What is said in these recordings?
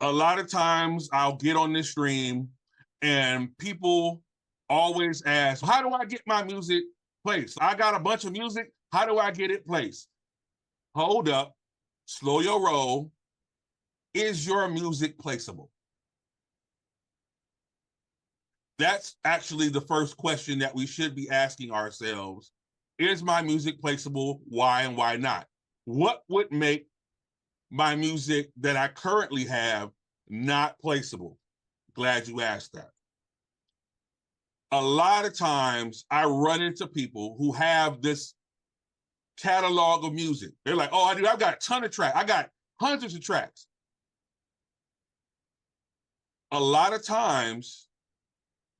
A lot of times I'll get on this stream and people always ask, how do I get my music placed? I got a bunch of music. How do I get it placed? Hold up, slow your roll. Is your music placeable? That's actually the first question that we should be asking ourselves. Is my music placeable? Why and why not? What would make my music that I currently have not placeable? Glad you asked that. A lot of times I run into people who have this catalog of music. They're like, oh, I've got a ton of tracks. I got hundreds of tracks. A lot of times,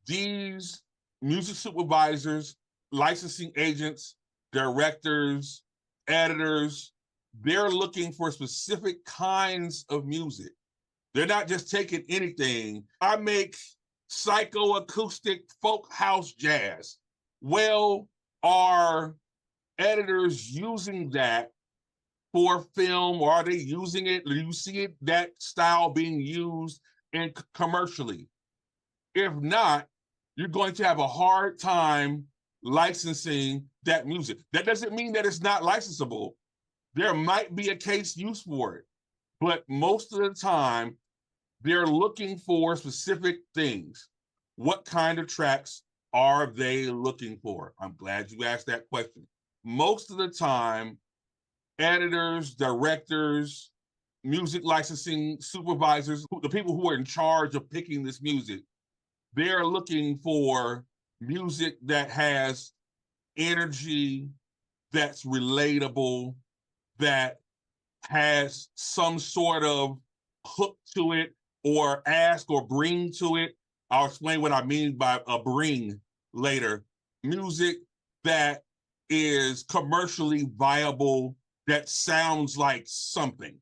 these music supervisors, licensing agents, directors, editors, they're looking for specific kinds of music. They're not just taking anything. I make psychoacoustic folk house jazz. Well, are editors using that for film, or are they using it? Do you see it, that style being used in commercially? If not, you're going to have a hard time licensing that music. That doesn't mean that it's not licensable. There might be a case use for it, but most of the time, they're looking for specific things. What kind of tracks are they looking for? I'm glad you asked that question. Most of the time, editors, directors, music licensing supervisors, the people who are in charge of picking this music, they're looking for music that has energy, that's relatable, that has some sort of hook to it, or ask or bring to it. I'll explain what I mean by a bring later. Music that is commercially viable, that sounds like something.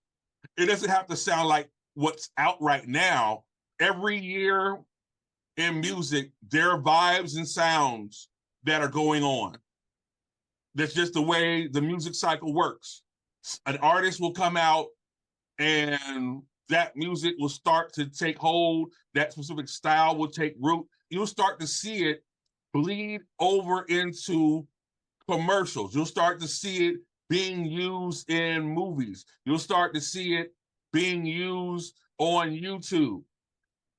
It doesn't have to sound like what's out right now. Every year in music, there are vibes and sounds that are going on. That's just the way the music cycle works. An artist will come out and that music will start to take hold. That specific style will take root. You'll start to see it bleed over into commercials. You'll start to see it being used in movies. You'll start to see it being used on YouTube.